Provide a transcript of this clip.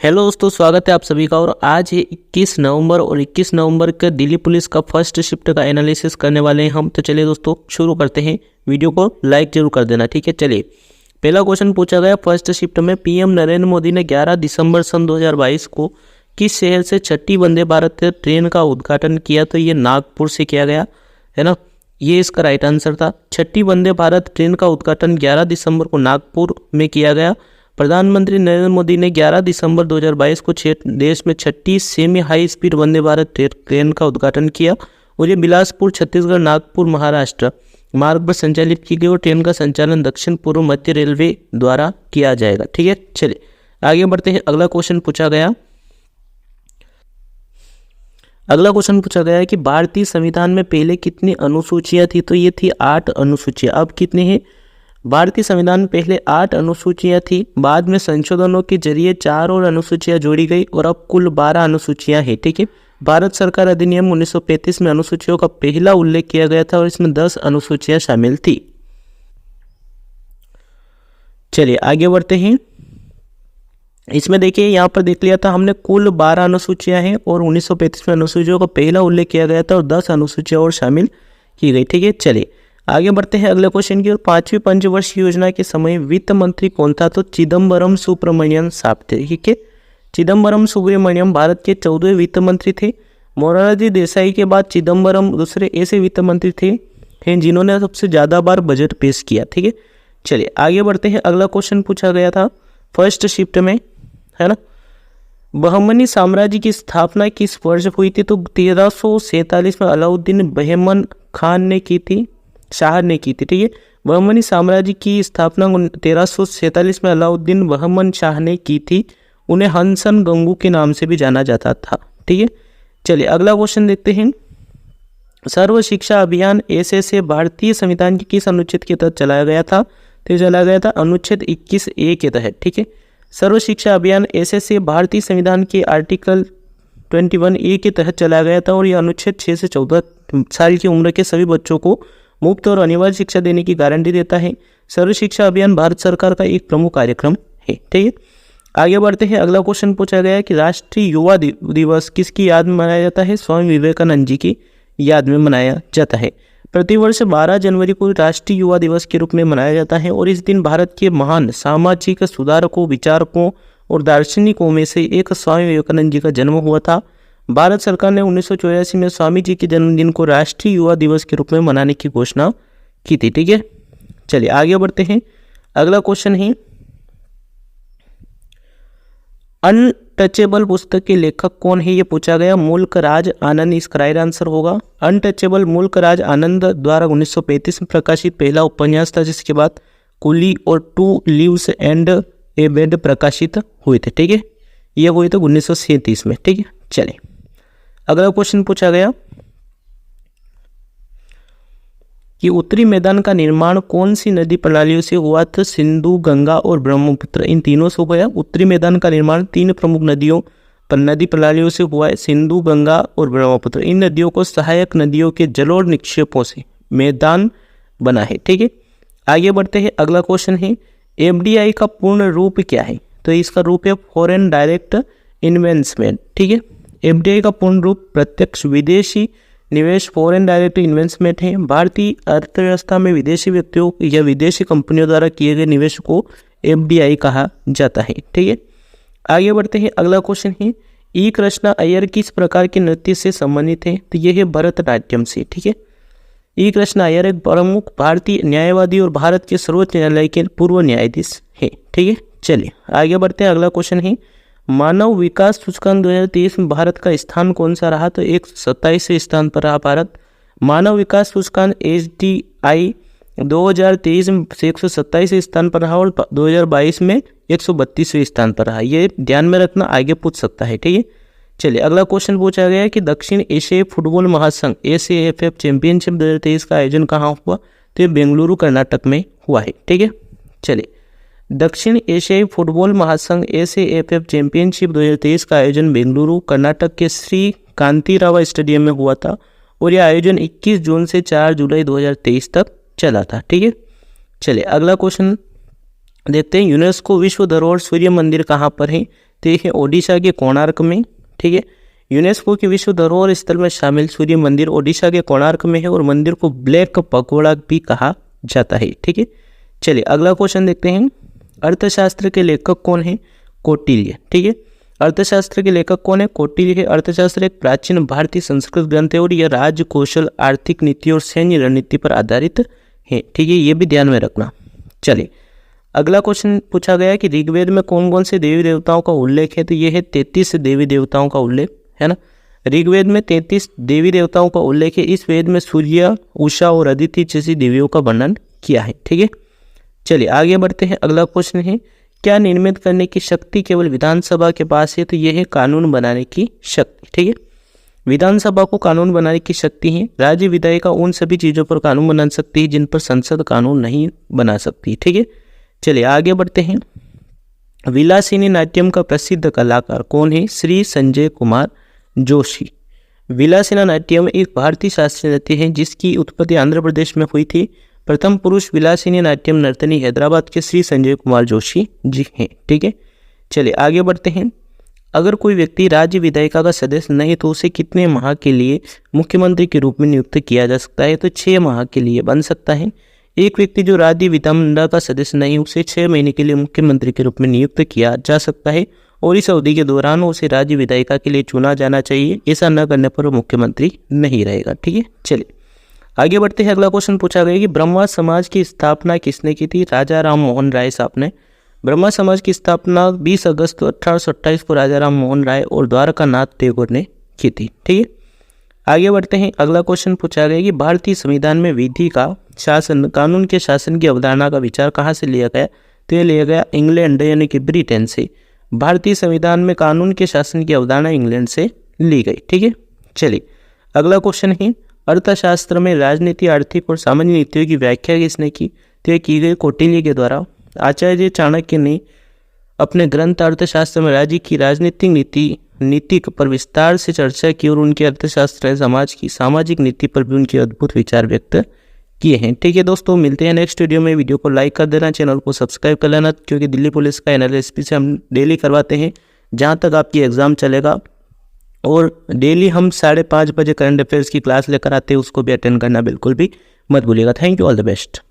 Hello दोस्तों, स्वागत है आप सभी का। और आज है 21 नवंबर और 21 नवंबर का दिल्ली पुलिस का फर्स्ट शिफ्ट का एनालिसिस करने वाले हैं हम। तो चलिए दोस्तों शुरू करते हैं। वीडियो को लाइक जरूर कर देना, ठीक है। चलिए, पहला क्वेश्चन पूछा गया फर्स्ट शिफ्ट में, पीएम नरेंद्र मोदी ने 11 दिसंबर सन 2022 को किस शहर से छठी वंदे भारत ट्रेन का उद्घाटन किया? तो ये नागपुर से किया गया है ना, ये इसका राइट आंसर था। छठी वंदे भारत ट्रेन का उद्घाटन 11 दिसंबर को नागपुर में किया गया। प्रधानमंत्री नरेंद्र मोदी ने 11 दिसंबर 2022 को देश में छठी semi high speed Vande Bharat train का उद्घाटन किया और ये बिलासपुर छत्तीसगढ़ नागपुर महाराष्ट्र मार्ग पर संचालित की गई और ट्रेन का संचालन दक्षिण पूर्व मध्य रेलवे द्वारा किया जाएगा, ठीक है। चलिए आगे बढ़ते हैं। अगला क्वेश्चन पूछा गया है कि भारतीय संविधान में पहले कितनी अनुसूचियां थी? तो ये थी 8 अनुसूचियां। अब कितनी है? भारतीय संविधान में पहले 8 अनुसूचियां थी, बाद में संशोधनों के जरिए 4 और अनुसूचियां जोड़ी गई और अब कुल 12 अनुसूचियां हैं, ठीक है। भारत सरकार अधिनियम 1935 में अनुसूचियों का पहला उल्लेख किया गया था और इसमें 10 अनुसूचियां शामिल थी। चलिए आगे बढ़ते हैं। इसमें देखिए, यहाँ पर देख लिया था हमने, कुल 12 अनुसूचियां हैं और 1935 में अनुसूचियों का पहला उल्लेख किया गया था और 10 अनुसूचियां और शामिल की गई, ठीक है। चलिए आगे बढ़ते हैं अगले क्वेश्चन की ओर। 5वीं पंचवर्षीय योजना के समय वित्त मंत्री कौन था? तो चिदम्बरम सुब्रमण्यम साहब थे, ठीक है। चिदम्बरम सुब्रमण्यम भारत के 14वें वित्त मंत्री थे। मोरारजी देसाई के बाद चिदम्बरम दूसरे ऐसे वित्त मंत्री थे जिन्होंने सबसे ज़्यादा बार बजट पेश किया, ठीक है। चलिए आगे बढ़ते हैं। अगला क्वेश्चन पूछा गया था फर्स्ट शिफ्ट में, है ना, बहमनी साम्राज्य की स्थापना किस वर्ष हुई थी? तो 1347 में अलाउद्दीन बहमन खान ने की थी, शाह ने की थी, ठीक है। बहमनी साम्राज्य की स्थापना 1347 में अलाउद्दीन बहमन शाह ने की थी। उन्हें हंसन गंगू के नाम से भी जाना जाता था, ठीक है। चलिए अगला क्वेश्चन देखते हैं। सर्व शिक्षा अभियान एसएसए भारतीय संविधान के किस अनुच्छेद के तहत चलाया गया था? तो चलाया गया था अनुच्छेद 21A के तहत, ठीक है। सर्व शिक्षा अभियान एसएसए भारतीय संविधान के आर्टिकल 21A के तहत चलाया गया था और यह अनुच्छेद 6 से 14 साल की उम्र के सभी बच्चों को मुफ्त और अनिवार्य शिक्षा देने की गारंटी देता है। सर्व शिक्षा अभियान भारत सरकार का एक प्रमुख कार्यक्रम है, ठीक है। आगे बढ़ते हैं। अगला क्वेश्चन पूछा गया है कि राष्ट्रीय युवा दिवस किसकी याद में मनाया जाता है? स्वामी विवेकानंद जी की याद में मनाया जाता है। प्रतिवर्ष 12 जनवरी को राष्ट्रीय युवा दिवस के रूप में मनाया जाता है और इस दिन भारत के महान सामाजिक सुधारकों, विचारकों और दार्शनिकों में से एक स्वामी विवेकानंद जी का जन्म हुआ था। भारत सरकार ने 1984 में स्वामी जी के जन्मदिन को राष्ट्रीय युवा दिवस के रूप में मनाने की घोषणा की थी, ठीक है। चलिए आगे बढ़ते हैं। अगला क्वेश्चन है, अनटचेबल पुस्तक के लेखक कौन है? ये पूछा गया। मुल्क राज आनंद इसका राइट आंसर होगा। अनटचेबल मुल्क राज आनंद द्वारा 1935 में प्रकाशित पहला उपन्यास था, जिसके बाद कुली और 2 लीव्स एंड ए बेड प्रकाशित हुए थे, ठीक है। ये हुए थे 1937 में, ठीक है। चलिए अगला क्वेश्चन पूछा गया कि उत्तरी मैदान का निर्माण कौन सी नदी प्रणालियों से हुआ? तो सिंधु, गंगा और ब्रह्मपुत्र, इन तीनों से हुआ। उत्तरी मैदान का निर्माण 3 प्रमुख नदी प्रणालियों से हुआ है, सिंधु, गंगा और ब्रह्मपुत्र। इन नदियों को सहायक नदियों के जलोढ़ निक्षेपों से मैदान बना है, ठीक है। आगे बढ़ते हैं। अगला क्वेश्चन है, एफडीआई का पूर्ण रूप क्या है? तो इसका रूप है फॉरेन डायरेक्ट इन्वेस्टमेंट, ठीक है। एफडीआई का पूर्ण रूप प्रत्यक्ष विदेशी निवेश, फॉरेन डायरेक्ट इन्वेस्टमेंट है। भारतीय अर्थव्यवस्था में विदेशी व्यक्तियों या विदेशी कंपनियों द्वारा किए गए निवेश को एफडीआई कहा जाता है, ठीक है। आगे बढ़ते हैं। अगला क्वेश्चन है, ई कृष्णा अय्यर किस प्रकार के नृत्य से संबंधित है? तो यह है भरतनाट्यम से, ठीक है। ई कृष्णा अय्यर एक प्रमुख भारतीय न्यायवादी और भारत के सर्वोच्च न्यायालय के पूर्व न्यायाधीश है, ठीक है। चलिए आगे बढ़ते हैं। अगला क्वेश्चन है, मानव विकास सूचकांक 2023 में भारत का स्थान कौन सा रहा? तो 127वें स्थान पर रहा भारत। मानव विकास सूचकांक HDI 2023 में 127वें स्थान पर रहा और 2022 में 132वें स्थान पर रहा। ये ध्यान में रखना, आगे पूछ सकता है, ठीक है। चलिए अगला क्वेश्चन पूछा गया है कि दक्षिण एशियाई फुटबॉल महासंघ ACFF चैंपियनशिप 2023 का आयोजन कहाँ हुआ? तो ये बेंगलुरु कर्नाटक में हुआ है, ठीक है। चलिए, दक्षिण एशियाई फुटबॉल महासंघ ACFF चैंपियनशिप 2023 का आयोजन बेंगलुरु कर्नाटक के श्री कांतिराव स्टेडियम में हुआ था और यह आयोजन 21 जून से 4 जुलाई 2023 तक चला था, ठीक है। चलिए अगला क्वेश्चन देखते हैं। यूनेस्को विश्व धरोहर सूर्य मंदिर कहाँ पर है? तो ये है ओडिशा के कोणार्क में, ठीक है। यूनेस्को के विश्व धरोहर स्थल में शामिल सूर्य मंदिर ओडिशा के कोणार्क में है और मंदिर को ब्लैक पगोड़ा भी कहा जाता है, ठीक है। चलिए अगला क्वेश्चन देखते हैं। अर्थशास्त्र के लेखक कौन है? कौटिल्य, ठीक है। अर्थशास्त्र के लेखक कौन है? कौटिल्य है। अर्थशास्त्र एक प्राचीन भारतीय संस्कृत ग्रंथ है और यह राज्य कौशल, आर्थिक नीति और सैन्य रणनीति पर आधारित है, ठीक है। ये भी ध्यान में रखना। चलिए अगला क्वेश्चन पूछा गया कि ऋग्वेद में कौन कौन से देवी देवताओं का उल्लेख है? तो ये है 33 देवी देवताओं का उल्लेख, है ना। ऋग्वेद में 33 देवी देवताओं का उल्लेख है। इस वेद में सूर्य, उषा और अदिति जैसी देवियों का वर्णन किया है, ठीक है। चलिए आगे बढ़ते हैं। अगला क्वेश्चन है क्या निर्मित करने की शक्ति केवल विधानसभा के पास है? तो यह है कानून बनाने की शक्ति, ठीक है। विधानसभा को कानून बनाने की शक्ति है। राज्य विधायिका उन सभी चीज़ों पर कानून बना सकती है जिन पर संसद कानून नहीं बना सकती, ठीक है। चलिए आगे बढ़ते हैं। विलासिनी नाट्यम का प्रसिद्ध कलाकार कौन है? श्री संजय कुमार जोशी। विलासिनी नाट्यम एक भारतीय शास्त्रीय नृत्य है जिसकी उत्पत्ति आंध्र प्रदेश में हुई थी। प्रथम पुरुष विलासिनी नाट्यम नर्तनी हैदराबाद के श्री संजय कुमार जोशी जी हैं, ठीक है। चलिए आगे बढ़ते हैं। अगर कोई व्यक्ति राज्य विधायिका का सदस्य नहीं तो उसे कितने माह के लिए मुख्यमंत्री के रूप में नियुक्त किया जा सकता है? तो 6 माह के लिए बन सकता है। एक व्यक्ति जो राज्य विधानमंडल का सदस्य नहीं उसे 6 महीने के लिए मुख्यमंत्री के रूप में नियुक्त किया जा सकता है और इस अवधि के दौरान उसे राज्य विधायिका के लिए चुना जाना चाहिए। ऐसा न करने पर वो मुख्यमंत्री नहीं रहेगा, ठीक है। चलिए आगे बढ़ते हैं। अगला क्वेश्चन पूछा गया कि ब्रह्मा समाज की स्थापना किसने की थी? राजा राम मोहन राय साहब ने ब्रह्मा समाज की स्थापना 20 अगस्त 1828 को राजा राम मोहन राय और द्वारकानाथ टैगोर ने की थी, ठीक है। आगे बढ़ते हैं। अगला क्वेश्चन पूछा गया कि भारतीय संविधान में विधि का शासन, कानून के शासन की अवधारणा का विचार कहाँ से लिया गया? तो ये लिया गया इंग्लैंड यानी कि ब्रिटेन से। भारतीय संविधान में कानून के शासन की अवधारणा इंग्लैंड से ली गई, ठीक है। चलिए अगला क्वेश्चन है अर्थशास्त्र में राजनीति, आर्थिक और सामान्य नीतियों की व्याख्या किसने की? तो ये की गई कौटिल्य के द्वारा। आचार्य चाणक्य ने अपने ग्रंथ अर्थशास्त्र में राज्य की राजनीतिक नीति पर विस्तार से चर्चा की और उनके अर्थशास्त्र समाज की सामाजिक नीति पर भी उनके अद्भुत विचार व्यक्त किए हैं, ठीक है। दोस्तों मिलते हैं नेक्स्ट वीडियो में। वीडियो को लाइक कर देना, चैनल को सब्सक्राइब कर लेना क्योंकि दिल्ली पुलिस का एनालिसिस से हम डेली करवाते हैं जहाँ तक आपकी एग्ज़ाम चलेगा और डेली हम 5:30 बजे करंट अफेयर्स की क्लास लेकर आते हैं, उसको भी अटेंड करना बिल्कुल भी मत भूलिएगा। Thank you, all the best.